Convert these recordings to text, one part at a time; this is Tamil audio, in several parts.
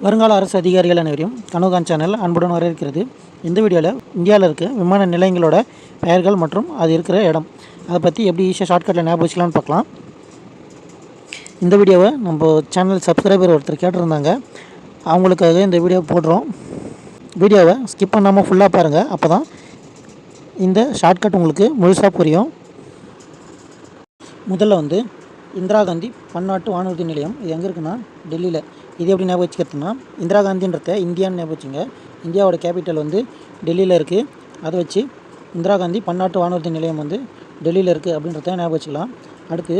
வருங்கால அரசு அதிகாரிகள் அனைவரையும் கனோகான் சேனல் அன்புடன் வரவேற்கிறது. இந்த வீடியோவில் இந்தியாவில் இருக்க விமான நிலையங்களோட பெயர்கள் மற்றும் அது இருக்கிற இடம் அதை பற்றி எப்படி ஈஸியாக ஷார்ட்கட்டில் ஞாபகம் வச்சுக்கலாம்னு பார்க்கலாம். இந்த வீடியோவை நம்ம சேனல் சப்ஸ்கிரைபர் ஒருத்தர் கேட்டிருந்தாங்க, அவங்களுக்காக இந்த வீடியோ போடுறோம். வீடியோவை ஸ்கிப் பண்ணாமல் ஃபுல்லாக பாருங்கள், அப்போ தான் இந்த ஷார்ட்கட் உங்களுக்கு முழுசாக புரியும். முதல்ல இந்திரா காந்தி பன்னாட்டு வானூர்தி நிலையம். இது எங்கே இருக்குன்னா டெல்லியில். இது எப்படி ஞாபகம் வச்சுக்கிறதுனா, இந்திரா காந்தின்றத இந்தியான்னு ஞாபகம் வச்சுங்க. இந்தியாவோட கேபிட்டல் டெல்லியில் இருக்குது. அதை வச்சு இந்திரா காந்தி பன்னாட்டு வானூர்தி நிலையம் டெல்லியில் இருக்குது அப்படின்றத ஞாபகம் வச்சுக்கலாம். அடுத்து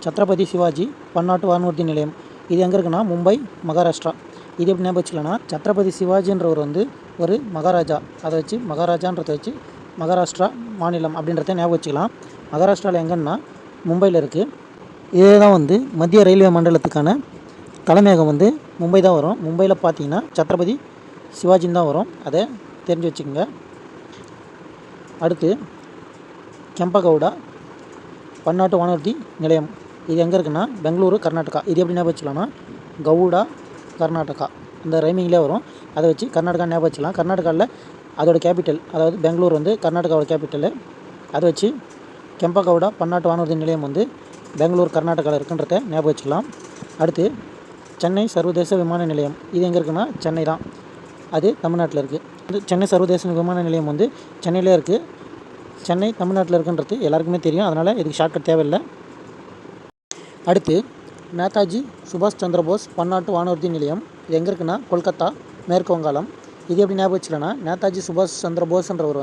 சத்ரபதி சிவாஜி பன்னாட்டு வானூர்தி நிலையம். இது எங்கே இருக்குன்னா மும்பை, மகாராஷ்டிரா. இது எப்படி ஞாபகம் வச்சுக்கலாம்னா, சத்ரபதி சிவாஜின்றவர் ஒரு மகாராஜா. அதை வச்சு மகாராஜான்றதை வச்சு மகாராஷ்டிரா மாநிலம் அப்படின்றத ஞாபகம் வச்சுக்கலாம். மகாராஷ்டிராவில் எங்கன்னா மும்பையில் இருக்குது. இதே தான் மத்திய ரயில்வே மண்டலத்துக்கான தலைமையகம் மும்பை தான் வரும். மும்பையில் பார்த்தீங்கன்னா சத்ரபதி சிவாஜின்னு தான் வரும், அதை தெரிஞ்சு வச்சுக்கோங்க. அடுத்து கெம்பகவுடா பன்னாட்டு வானூர்தி நிலையம். இது எங்கே இருக்குன்னா பெங்களூரு, கர்நாடகா. இது எப்படி ஞாபகம் வச்சுக்கலாம்னா, கவுடா கர்நாடகா, இந்த ரைமிங்லேயே வரும். அதை வச்சு கர்நாடகா ஞாபகம் வச்சுக்கலாம். கர்நாடகாவில் அதோட கேபிட்டல், அதாவது பெங்களூர் கர்நாடகாவோட கேபிட்டலு. அதை வச்சு கெம்பகவுடா பன்னாட்டு வானூர்தி நிலையம் பெங்களூர், கர்நாடகாவில் இருக்குன்றத ஞாபகம் வச்சுக்கலாம். அடுத்து சென்னை சர்வதேச விமான நிலையம். இது எங்கே இருக்குன்னா சென்னை தான், அது தமிழ்நாட்டில் இருக்குது. சென்னை சர்வதேச விமான நிலையம் சென்னையிலே இருக்குது. சென்னை தமிழ்நாட்டில் இருக்குன்றது எல்லாருக்குமே தெரியும், அதனால் இதுக்கு ஷார்ட்கட் தேவையில்லை. அடுத்து நேதாஜி சுபாஷ் சந்திரபோஸ் பன்னாட்டு வானூர்தி நிலையம். இது எங்கே இருக்குன்னா கொல்கத்தா, மேற்கு வங்காளம். இது எப்படி ஞாபகம் வச்சுக்கலன்னா, நேதாஜி சுபாஷ் சந்திரபோஸ்ன்றவர்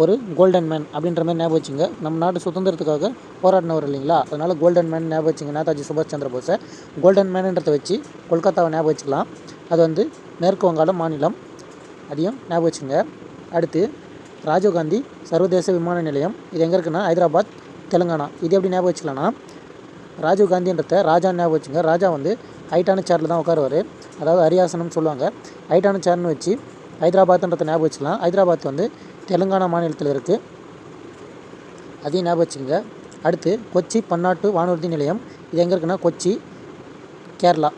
ஒரு கோல்டன் மேன் அப்படின்ற மாதிரி ஞாபகம் வச்சுங்க. நம்ம நாடு சுதந்திரத்துக்காக போராடினவர் இல்லைங்களா, அதனால் கோல்டன் மேன் ஞாபகம் வச்சுங்க. நேதாஜி சுபாஷ் சந்திரபோஸை கோல்டன் மேனுன்றதை வச்சு கொல்கத்தாவை ஞாபகம் வச்சுக்கலாம். அது மேற்கு வங்காளம் மாநிலம், அதையும் ஞாபகம் வச்சுங்க. அடுத்து ராஜீவ்காந்தி சர்வதேச விமான நிலையம். இது எங்கே இருக்குன்னா ஹைதராபாத், தெலுங்கானா. இது எப்படி ஞாபகம் வச்சுக்கலாம்னா, ராஜீவ்காந்தின்றத ராஜான்னு ஞாபகம் வச்சுங்க. ராஜா ஹைட்டான சேரில் தான் உட்காருவார், அதாவது அரியாசனம்னு சொல்லுவாங்க. ஹைட்டான சேர்னு வச்சு ஹைதராபாத்ன்றதை ஞாபகம் வச்சுக்கலாம். ஹைதராபாத் தெலுங்கானா மாநிலத்தில் இருக்குது, அதையும் ஞாபகம் வச்சுங்க. அடுத்து கொச்சி பன்னாட்டு வானூர்தி நிலையம். இது எங்கே இருக்குன்னா கொச்சி, கேரளா.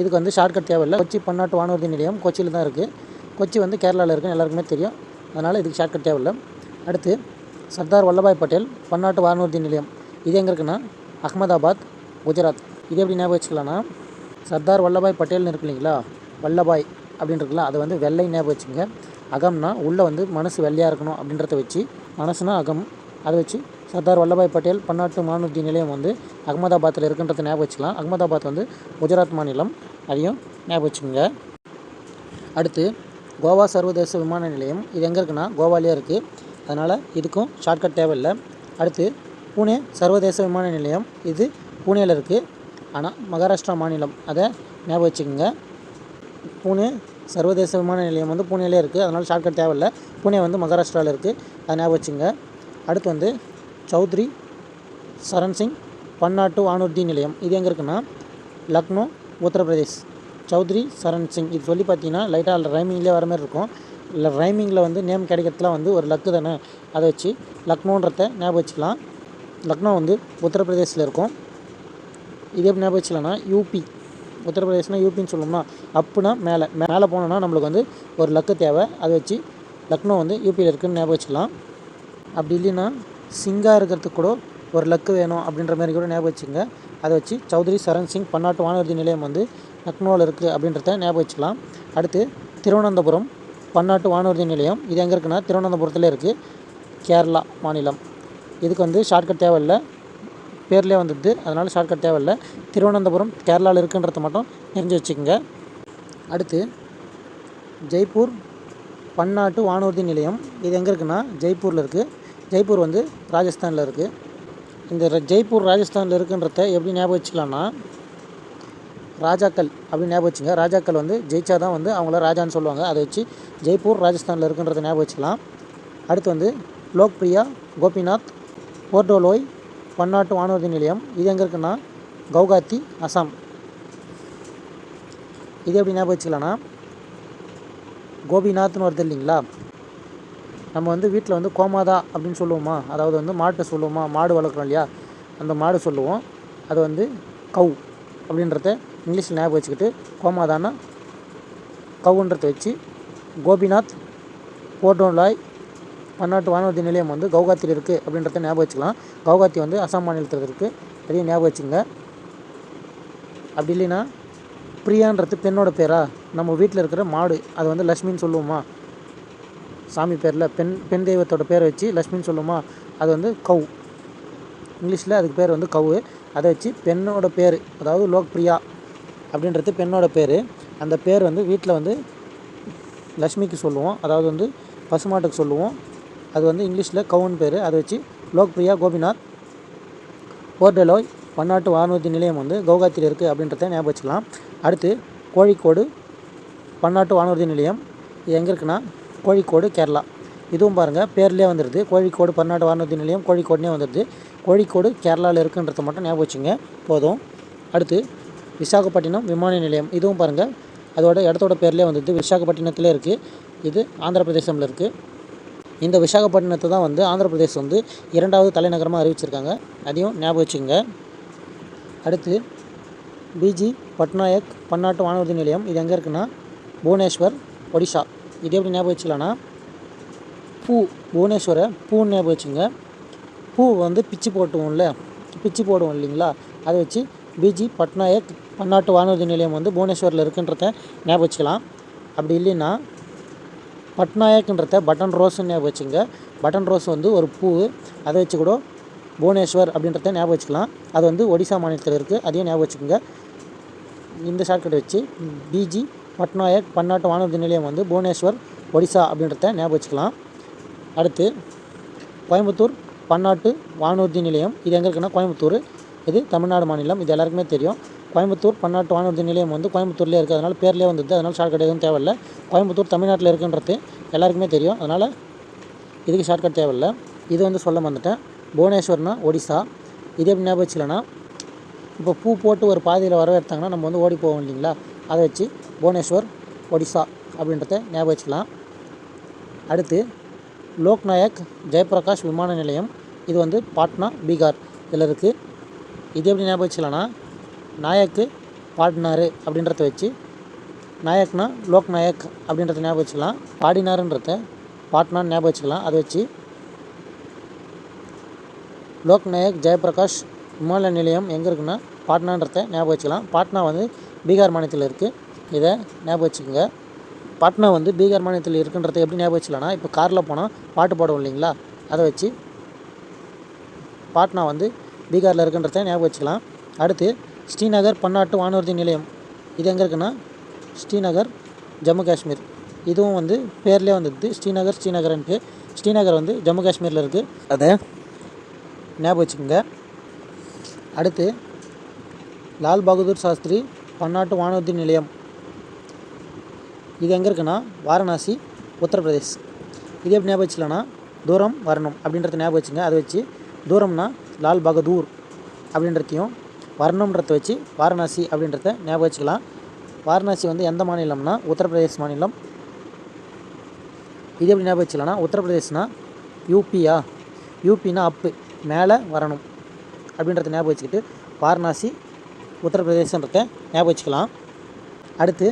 இதுக்கு ஷார்ட்கட் தேவையில்லை. கொச்சி பன்னாட்டு வானூர்தி நிலையம் கொச்சியில் தான் இருக்குது. கொச்சி கேரளாவில் இருக்குன்னு எல்லாருக்குமே தெரியும், அதனால் இதுக்கு ஷார்ட்கட் தேவையில்லை. அடுத்து சர்தார் வல்லபாய் பட்டேல் பன்னாட்டு வானூர்தி நிலையம். இது எங்கே இருக்குன்னா அகமதாபாத், குஜராத். இது எப்படி ஞாபகம் வச்சுக்கலாம்னா, சர்தார் வல்லபாய் பட்டேல்னு இருக்கு இல்லைங்களா, வல்லபாய் அப்படின்னு இருக்குல்ல, அதை வெள்ளை ஞாபகம் வச்சுங்க. அகம்னா உள்ளே மனசு வெள்ளையாக இருக்கணும் அப்படின்றத வச்சு, மனசுனா அகம், அதை வச்சு சர்தார் வல்லபாய் பட்டேல் பன்னாட்டு வானூர்தி நிலையம் அகமதாபாத்தில் இருக்குன்றதை ஞாபகம் வச்சுக்கலாம். அகமதாபாத் குஜராத் மாநிலம், அதையும் ஞாபகம் வச்சுக்கோங்க. அடுத்து கோவா சர்வதேச விமான நிலையம். இது எங்கே இருக்குன்னா கோவாலேயே இருக்குது, அதனால் இதுக்கும் ஷார்ட்கட் தேவையில்லை. அடுத்து பூனே சர்வதேச விமான நிலையம். இது பூனேயில் இருக்குது, ஆனால் மகாராஷ்டிரா மாநிலம், அதை ஞாபகம் வச்சுக்கோங்க. பூனே சர்வதேச விமான நிலையம் பூனேலே இருக்குது, அதனால் ஷார்ட்கட் தேவையில்லை. பூனே மகாராஷ்டிராவில் இருக்குது, அதை ஞாபகம் வச்சுங்க. அடுத்து சௌத்ரி சரண் சிங் பன்னாட்டு வானூர்தி நிலையம். இது எங்கே இருக்குன்னா லக்னோ, உத்தரப்பிரதேஷ். சௌத்ரி சரண் சிங், இது சொல்லி பார்த்தீங்கன்னா லைட்டாக ரைமிங்லேயே வர மாதிரி இருக்கும். இல்லை ரைமிங்கில் நேம் கிடைக்கிறதுலாம் ஒரு லக்கு தானே, அதை வச்சு லக்னோன்றத ஞாபகம் வச்சுக்கலாம். லக்னோ உத்தரப்பிரதேசில் இருக்கும். இது எப்படி ஞாபகம் வச்சுக்கலாம்னா, யூபி, உத்தரப்பிரதேஷ்னால் யூபின்னு சொல்லணும்னா அப்புனா மேலே போனோன்னா நம்மளுக்கு ஒரு லக்கு தேவை, அதை வச்சு லக்னோ யூபியில் இருக்குதுன்னு ஞாபகம் வச்சுக்கலாம். அப்படி இல்லைன்னா சிங்காக இருக்கிறதுக்கு கூட ஒரு லக்கு வேணும் அப்படின்ற மாதிரி கூட ஞாபகம் வச்சுங்க. அதை வச்சு சௌத்ரி சரண் சிங் பன்னாட்டு வானூர்தி நிலையம் லக்னோவில் இருக்குது அப்படின்றத ஞாபகம் வச்சுக்கலாம். அடுத்து திருவனந்தபுரம் பன்னாட்டு வானூர்தி நிலையம். இது எங்கே இருக்குன்னா திருவனந்தபுரத்தில் இருக்குது, கேரளா மாநிலம். இதுக்கு ஷார்ட்கட் தேவையில்லை, பேர்லேயே அதனால் ஷார்ட்கட் தேவையில்லை. திருவனந்தபுரம் கேரளாவில் இருக்குன்றத மட்டும் தெரிஞ்சு வச்சுக்கோங்க. அடுத்து ஜெய்ப்பூர் பன்னாட்டு வானூர்தி நிலையம். இது எங்கே இருக்குன்னா ஜெய்ப்பூரில் இருக்குது. ஜெய்ப்பூர் ராஜஸ்தானில் இருக்குது. இந்த ஜெய்ப்பூர் ராஜஸ்தானில் இருக்குன்றத எப்படி ஞாபகம் வச்சுக்கலாம்னா, ராஜாக்கள் அப்படின்னு ஞாபகம் வச்சுங்க. ராஜாக்கள் ஜெயிச்சா தான் அவங்கள ராஜான்னு சொல்லுவாங்க, அதை வச்சு ஜெய்ப்பூர் ராஜஸ்தானில் இருக்குன்றத ஞாபகம் வச்சுக்கலாம். அடுத்து லோக்பிரியா கோபிநாத் போர்டோலோய் பன்னாட்டு வானூர்தி நிலையம். இது எங்கே இருக்குன்னா கவுகாத்தி, அசாம். இது எப்படி ஞாபகம் வச்சுக்கலாம்னா, கோபிநாத்னு வருது இல்லைங்களா, நம்ம வீட்டில் கோமாதா அப்படின்னு சொல்லுவோமா, அதாவது மாட்டை சொல்லுவோமா, மாடு வளர்க்குறோம் இல்லையா, அந்த மாடு சொல்லுவோம். அது கவு அப்படின்றத இங்கிலீஷில் ஞாபகம் வச்சுக்கிட்டு கோமாதானா கவுன்றதை வச்சு கோபிநாத் போர்டோலாய் பன்னாட்டு வானூர்தி நிலையம் வந்து கவுஹாத்தியில் இருக்குது அப்படின்றத ஞாபகம் வச்சுக்கலாம். கவுஹாத்தி வந்து அசாம் மாநிலத்தில் இருக்குது, அதையும் ஞாபகம் வச்சுங்க. அப்படி இல்லைன்னா பிரியான்றது பெண்ணோட பேரா, நம்ம வீட்டில் இருக்கிற மாடு அது வந்து லக்ஷ்மின்னு சொல்லுவோமா, சாமி பேரில் பெண் தெய்வத்தோட பேரை வச்சு லக்ஷ்மின்னு சொல்லுவோமா, அது வந்து கவு, இங்கிலீஷில் அதுக்கு பேர் வந்து கவு. அதை வச்சு பெண்ணோட பேர், அதாவது லோக்பிரியா அப்படின்றது பெண்ணோட பேர். அந்த பேர் வந்து வீட்டில் வந்து லக்ஷ்மிக்கு சொல்லுவோம், அதாவது வந்து பசுமாட்டுக்கு சொல்லுவோம். அது வந்து இங்கிலீஷில் கவுன் பேர். அதை வச்சு லோக்பிரியா கோபிநாத் போர்டோலாய் பன்னாட்டு வானூர்தி நிலையம் வந்து கவுஹாத்தியில் இருக்குது அப்படின்றத ஞாபகம் வச்சுக்கலாம். அடுத்து கோழிக்கோடு பன்னாட்டு வானூர்தி நிலையம், இது எங்கே இருக்குன்னா கோழிக்கோடு, கேரளா. இதுவும் பாருங்கள் பேர்லேயே வந்துடுது, கோழிக்கோடு பன்னாட்டு வானூர்தி நிலையம் கோழிக்கோடுனே வந்துடுது. கோழிக்கோடு கேரளாவில் இருக்குன்றத மட்டும் ஞாபகம் வச்சுங்க போதும். அடுத்து விசாகப்பட்டினம் விமான நிலையம், இதுவும் பாருங்கள் அதோட இடத்தோட பேர்லேயே வந்துடுது, விசாகப்பட்டினத்திலே இருக்குது. இது ஆந்திர பிரதேசமில் இருக்குது. இந்த விசாகப்பட்டினத்தை தான் வந்து ஆந்திர பிரதேசம் வந்து 2வது தலைநகரமாக அறிவிச்சிருக்காங்க, அதையும் ஞாபகம் வச்சுங்க. அடுத்து பிஜி பட்நாயக் பன்னாட்டு வானூர்தி நிலையம், இது எங்கே இருக்குன்னா புவனேஸ்வர், ஒடிஷா. இது எப்படி ஞாபகம் வச்சுக்கலான்னா புவனேஸ்வரை பூன்னு ஞாபகம் வச்சுங்க. பூ வந்து பிச்சு போடுவோம் இல்லைங்களா, அதை வச்சு பிஜி பட்நாயக் பன்னாட்டு வானூர்தி நிலையம் வந்து புவனேஸ்வரில் இருக்குன்றத ஞாபகம் வச்சுக்கலாம். அப்படி இல்லைன்னா பட்நாயக்ன்றத பட்டன் ரோஸ்ன்னு ஞாபகம் வச்சுங்க. பட்டன் ரோஸ் வந்து ஒரு பூ, அதை வச்சு கூட புவனேஸ்வர் அப்படின்றத ஞாபகம் வச்சுக்கலாம். அது வந்து ஒடிசா மாநிலத்தில் இருக்குது, அதையும் ஞாபகம் வச்சுக்கோங்க. இந்த ஷார்ட்கட் வச்சு பிஜி பட்நாயக் பன்னாட்டு வானூர்தி நிலையம் வந்து புவனேஸ்வர், ஒடிசா அப்படின்றத ஞாபகம் வச்சுக்கலாம். அடுத்து கோயம்புத்தூர் பன்னாட்டு வானூர்தி நிலையம், இது எங்கே இருக்குன்னா கோயம்புத்தூர், இது தமிழ்நாடு மாநிலம், இது எல்லாருக்குமே தெரியும். கோயம்புத்தூர் பன்னாட்டு வானூர்தி நிலையம் வந்து கோயம்புத்தூர்லேயே இருக்குது, அதனால் பேர்லேயே வந்துடுது, அதனால் ஷார்ட்கட் எதுவும் தேவையில்லை. கோயம்புத்தூர் தமிழ்நாட்டில் இருக்குன்றது எல்லாருக்குமே தெரியும், அதனால் இதுக்கு ஷார்ட்கட் தேவையில்லை. இது வந்து சொல்ல வந்துட்டேன். புவனேஸ்வர்னா ஒடிசா. இது எப்படி ஞாபகம் வச்சுக்கலன்னா, இப்போ பூ போட்டு ஒரு பாதையில் வரவேற்றாங்கன்னா நம்ம வந்து ஓடி போவோம் இல்லைங்களா, அதை வச்சு புவனேஸ்வர், ஒடிசா அப்படின்றத ஞாபகம் வச்சுக்கலாம். அடுத்து லோக்நாயக் ஜெயபிரகாஷ் விமான நிலையம், இது வந்து பாட்னா, பீகார் இதில் இருக்குது. இது எப்படி ஞாபகம் வச்சுக்கலான்னா, நாயக்கு பாடினார் அப்படின்றத வச்சு நாயக்னா லோக்நாயக் அப்படின்றத ஞாபகம் வச்சுக்கலாம். பாடினாருன்றத பாட்னான்னு ஞாபகம் வச்சுக்கலாம். அதை வச்சு லோக்நாயக் ஜெயபிரகாஷ் விமான நிலையம் எங்கே இருக்குன்னா பாட்னான்றத ஞாபகம் வச்சுக்கலாம். பாட்னா வந்து பீகார் மாநிலத்தில் இருக்குது, இதை ஞாபகம் வச்சுக்கோங்க. பாட்னா வந்து பீகார் மாநிலத்தில் இருக்குன்றத எப்படி ஞாபகம் வச்சுக்கலாம்னா, இப்போ காரில் போனால் பாட்டு பாடுவோம் இல்லைங்களா, அதை வச்சு பாட்னா வந்து பீகாரில் இருக்குன்றத ஞாபகம் வச்சுக்கலாம். அடுத்து ஸ்ரீநகர் பன்னாட்டு வானூர்தி நிலையம், இது எங்கே இருக்குன்னா ஸ்ரீநகர், ஜம்மு காஷ்மீர். இதுவும் வந்து பேர்லேயே வந்துடுது, ஸ்ரீநகர்ன்ட்டு. ஸ்ரீநகர் வந்து ஜம்மு காஷ்மீரில் இருக்குது, அதை ஞாபகம் வச்சுக்கோங்க. அடுத்து லால் பகதூர் சாஸ்திரி பன்னாட்டு வானூர்தி நிலையம், இது எங்கே இருக்குன்னா வாரணாசி, உத்தரப்பிரதேஷ். இது எப்படி ஞாபகம் வச்சுக்கலாம்னா தூரம் வரணும் அப்படின்றத ஞாபகம் வச்சுங்க. அதை வச்சு தூரம்னா லால் பகதூர் அப்படின்றதையும், வரணுன்றத வச்சு வாரணாசி அப்படின்றத ஞாபகம் வச்சுக்கலாம். வாரணாசி வந்து எந்த மாநிலம்னா உத்தரப்பிரதேஷ் மாநிலம். இது எப்படி ஞாபகம் வச்சுக்கலாம்னா உத்தரப்பிரதேஷ்னா யூபினா அப்பு, மேலே வரணும் அப்படின்றத ஞாபகம் வச்சுக்கிட்டு வாரணாசி, உத்தரப்பிரதேசன்றத ஞாபகம் வச்சுக்கலாம். அடுத்து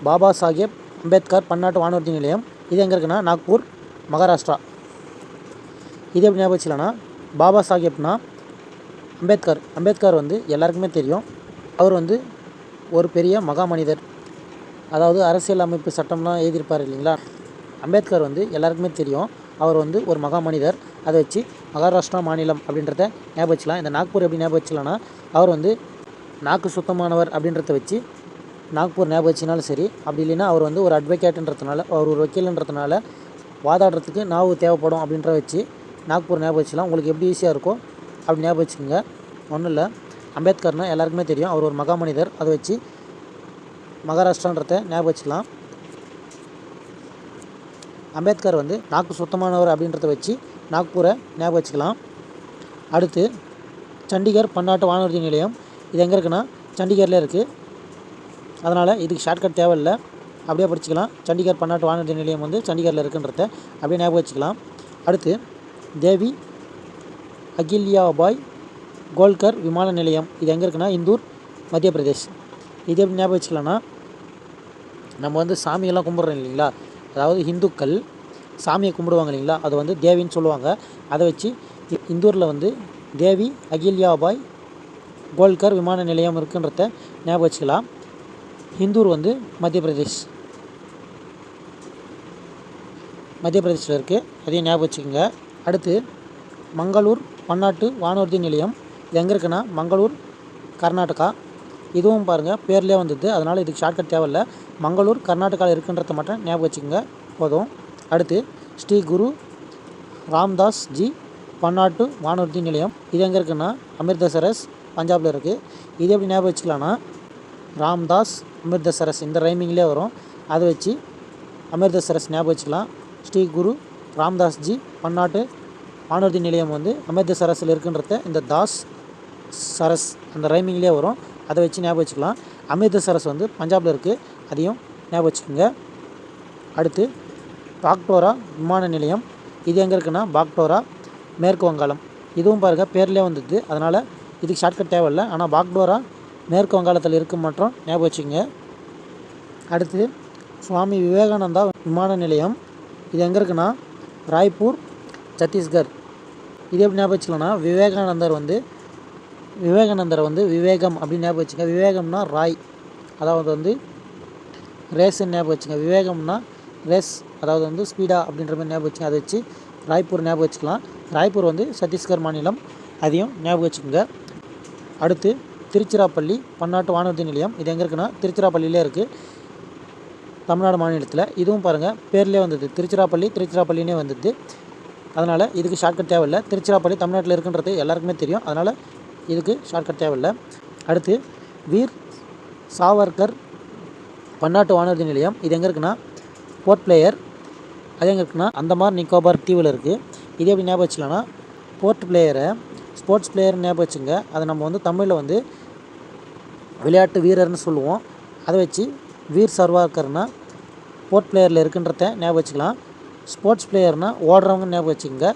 பாபா சாஹேப் அம்பேத்கர் பன்னாட்டு வானூர்தி நிலையம், இது எங்கே இருக்குன்னா நாக்பூர், மகாராஷ்டிரா. இது எப்படி ஞாபகம் வச்சுக்கலாம்னா பாபா சாஹேப்னா அம்பேத்கர் வந்து எல்லாருக்குமே தெரியும். அவர் வந்து ஒரு பெரிய மகா மனிதர், அதாவது அரசியல் அமைப்பு சட்டம்லாம் எழுதியிருப்பார் இல்லைங்களா. அம்பேத்கர் வந்து எல்லாருக்குமே தெரியும், அவர் வந்து ஒரு மகா மனிதர். அதை வச்சு மகாராஷ்டிரா மாநிலம் அப்படின்றத ஞாபகம் வச்சுக்கலாம். இந்த நாக்பூர் எப்படி ஞாபகம் வச்சுக்கலாம்னா, அவர் வந்து நாக்கு சுத்தமானவர் அப்படின்றத வச்சு நாக்பூர் ஞாபகம் வச்சினாலும் சரி. அப்படி இல்லைன்னா அவர் வந்து ஒரு அட்வொகேட்டுன்றதுனால, அவர் ஒரு வக்கீலுன்றதுனால வாதாடுறதுக்கு நாவு தேவைப்படும் அப்படின்ற வச்சு நாக்பூர் ஞாபகம் வச்சுக்கலாம். உங்களுக்கு எப்படி ஈஸியாக இருக்கோ அப்படி ஞாபகம் வச்சுக்கோங்க. ஒன்றும் இல்லை, அம்பேத்கர்னால் எல்லாருக்குமே தெரியும், அவர் ஒரு மகா மனிதர். அதை வச்சு மகாராஷ்டிரான்றத ஞாபகம் வச்சுக்கலாம். அம்பேத்கர் வந்து நாக்கு சுத்தமானவர் அப்படின்றத வச்சு நாக்பூரை ஞாபகம் வச்சுக்கலாம். அடுத்து சண்டிகர் பன்னாட்டு வானூர்தி நிலையம், இது எங்கே இருக்குன்னா சண்டிகரில் இருக்குது, அதனால் இதுக்கு ஷார்ட்கட் தேவையில்லை, அப்படியே படிச்சுக்கலாம். சண்டிகர் பன்னாட்டு வானூர்தி நிலையம் வந்து சண்டிகரில் இருக்குன்றத அப்படியே ஞாபகம் வச்சுக்கலாம். அடுத்து தேவி அகில்யாபாய் கோல்கர் விமான நிலையம், இது எங்கே இருக்குன்னா இந்தூர், மத்திய பிரதேஷ். இது எப்படி ஞாபகம் வச்சுக்கலாம்னா நம்ம வந்து சாமியெல்லாம் கும்பிட்றோம் இல்லைங்களா, அதாவது ஹிந்துக்கள் சாமியை கும்பிடுவாங்க இல்லைங்களா, அது வந்து தேவின்னு சொல்லுவாங்க. அதை வச்சு இந்தூரில் வந்து தேவி அகில்யாபாய் கோல்கர் விமான நிலையம் இருக்குன்றத ஞாபகம் வச்சுக்கலாம். இந்தூர் வந்து மத்திய பிரதேஷில் இருக்குது, அதையும் ஞாபகம் வச்சுக்கோங்க. அடுத்து மங்களூர் பன்னாட்டு வானூர்தி நிலையம். இது எங்கே இருக்குன்னா மங்களூர், கர்நாடகா. இதுவும் பாருங்கள் பேர்லேயே வந்தது, அதனால் இதுக்கு ஷார்ட்கட் தேவையில்லை. மங்களூர் கர்நாடகாவில் இருக்குன்றத மட்டும் ஞாபகம் வச்சுக்கோங்க போதும். அடுத்து ஸ்ரீ குரு ராம்தாஸ் ஜி பன்னாட்டு வானூர்தி நிலையம். இது எங்கே இருக்குன்னா அமிர்தசரஸ், பஞ்சாபில் இருக்குது. இது எப்படி ஞாபகம் வச்சுக்கலான்னா ராம்தாஸ் அமிர்தசரஸ் இந்த ரைமிங்லேயே வரும், அதை வச்சு அமிர்தசரஸ் ஞாபகம் வச்சுக்கலாம். ஸ்ரீ குரு ராம்தாஸ் ஜி பன்னாட்டு வானூர்தி நிலையம் வந்து அமிர்தசரஸில் இருக்குன்றத இந்த தாஸ் சரஸ் அந்த ரைமிங்லேயே வரும், அதை வச்சு ஞாபகம் வச்சுக்கலாம். அமிர்தசரஸ் வந்து பஞ்சாபில் இருக்குது, அதையும் ஞாபகம் வச்சுக்கோங்க. அடுத்து பாக்டோரா விமான நிலையம். இது எங்கே இருக்குன்னா பாக்டோரா, மேற்கு வங்காளம். இதுவும் பாருங்கள் பேர்லேயே வந்தது, அதனால் இதுக்கு ஷார்ட்கட் தேவையில்லை. ஆனால் பாக்டோரா மேற்கு வங்காளத்தில் இருக்குது மட்டும் ஞாபகம் வச்சுக்கோங்க. அடுத்து சுவாமி விவேகானந்தா விமான நிலையம். இது எங்கே இருக்குன்னா ராய்ப்பூர், சத்தீஸ்கர். இது எப்படி ஞாபகம் வச்சுக்கலாம்னா விவேகானந்தரை வந்து விவேகம் அப்படின்னு ஞாபகம் வச்சுங்க. விவேகம்னா ராய், அதாவது வந்து ரேஸுன்னு ஞாபகம் வச்சுங்க. விவேகம்னா ரேஸ், அதாவது வந்து ஸ்பீடா அப்படின்ற மாதிரி ஞாபகம் வச்சுங்க. அதை வச்சு ராய்ப்பூர் ஞாபகம் வச்சுக்கலாம். ராய்ப்பூர் வந்து சத்தீஸ்கர் மாநிலம், அதையும் ஞாபகம் வச்சுக்கோங்க. அடுத்து திருச்சிராப்பள்ளி பன்னாட்டு வானூர்தி நிலையம். இது எங்கே இருக்குன்னா திருச்சிராப்பள்ளியிலே இருக்குது, தமிழ்நாடு மாநிலத்தில். இதுவும் பாருங்கள் பேர்லேயே வந்தது, திருச்சிராப்பள்ளினே வந்தது, அதனால் இதுக்கு ஷார்ட்கட் தேவையில்லை. திருச்சிராப்பள்ளி தமிழ்நாட்டில் இருக்குன்றது எல்லாருக்குமே தெரியும், அதனால் இதுக்கு ஷார்ட்கட் தேவையில்லை. அடுத்து வீர் சாவர்கர் பன்னாட்டு வானூர்தி நிலையம். இது எங்கே இருக்குன்னா போர்ட் பிளேயர். அது எங்கே இருக்குன்னா அந்தமான் நிக்கோபார் தீவில் இருக்குது. இது எப்படி ஞாபகம் வச்சுக்கலாம்னா போர்ட் பிளேயரை ஸ்போர்ட்ஸ் பிளேயர் ஞாபகம் வச்சுங்க. அதை நம்ம வந்து தமிழில் வந்து விளையாட்டு வீரர்னு சொல்லுவோம். அதை வச்சு வீர் சர்வார்கர்னால் போர்ட் பிளேயரில் இருக்குன்றத ஞாபகம் வச்சுக்கலாம். ஸ்போர்ட்ஸ் பிளேயர்னால் ஓடுறவங்க ஞாபகம் வச்சுக்கோங்க.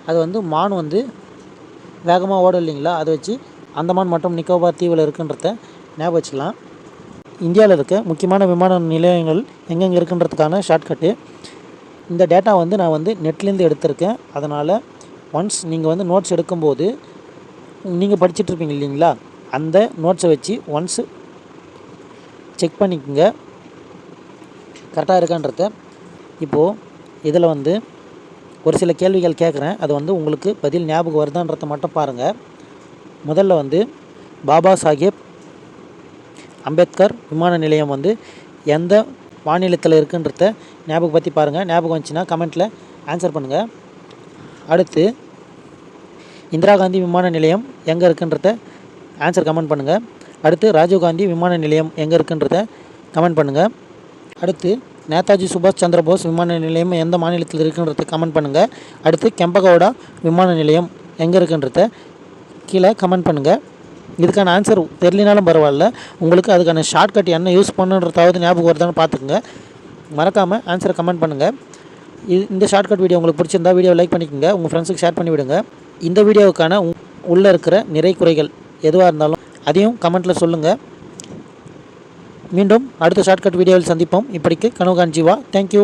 அது வந்து மான் வந்து வேகமாக ஓடும் இல்லைங்களா, அதை வச்சு அந்தமான் மற்றும் நிக்கோபார் தீவில் இருக்குன்றத ஞாபகம் வச்சுக்கலாம். இந்தியாவில் இருக்க முக்கியமான விமான நிலையங்கள் எங்கெங்கே இருக்குன்றதுக்கான ஷார்ட்கட்டு. இந்த டேட்டா வந்து நான் வந்து நெட்லேருந்து எடுத்திருக்கேன், அதனால் ஒன்ஸ் நீங்கள் வந்து நோட்ஸ் எடுக்கும்போது நீங்கள் படிச்சுட்ருப்பீங்க இல்லைங்களா, அந்த நோட்ஸை வச்சு ஒன்ஸ் செக் பண்ணிக்கோங்க கரெக்டாக இருக்கான்றத. இப்போது இதில் வந்து ஒரு சில கேள்விகள் கேட்குறேன், அது வந்து உங்களுக்கு பதில் ஞாபகம் வருதான்றதை மட்டும் பாருங்கள். முதல்ல வந்து பாபா சாஹேப் அம்பேத்கர் விமான நிலையம் வந்து எந்த மாநிலத்தில் இருக்குன்றத ஞாபகம் பற்றி பாருங்கள். ஞாபகம் வந்துச்சுன்னா கமெண்ட்டில் ஆன்சர் பண்ணுங்கள். அடுத்து இந்திரா காந்தி விமான நிலையம் எங்கே இருக்குன்றத ஆன்சர் கமெண்ட் பண்ணுங்கள். அடுத்து ராஜீவ்காந்தி விமான நிலையம் எங்கே இருக்குன்றத கமெண்ட் பண்ணுங்கள். அடுத்து நேதாஜி சுபாஷ் சந்திர போஸ் விமான நிலையம் எந்த மாநிலத்தில் இருக்குன்றத கமெண்ட் பண்ணுங்கள். அடுத்து கெம்பகவுடா விமான நிலையம் எங்கே இருக்குன்றத கீழே கமெண்ட் பண்ணுங்கள். இதுக்கான ஆன்சர் தெரியலனாலும் பரவாயில்ல, உங்களுக்கு அதுக்கான ஷார்ட்கட் என்ன யூஸ் பண்ணுன்றதாவது ஞாபகம் வருதான்னு பார்த்துக்குங்க. மறக்காமல் ஆன்சரை கமெண்ட் பண்ணுங்கள். இந்த ஷார்ட்கட் வீடியோ உங்களுக்கு பிடிச்சிருந்தா வீடியோ லைக் பண்ணிக்கோங்க, உங்கள் ஃப்ரெண்ட்ஸுக்கு ஷேர் பண்ணிவிடுங்க. இந்த வீடியோவுக்கான உள்ளே இருக்கிற நிறை குறைகள் எதுவாக இருந்தாலும் அதையும் கமெண்ட்டில் சொல்லுங்கள். மீண்டும் அடுத்த ஷார்ட்கட் வீடியோவில் சந்திப்போம். இப்படிக்கு கனவுகான் ஜீவா. தேங்க்யூ.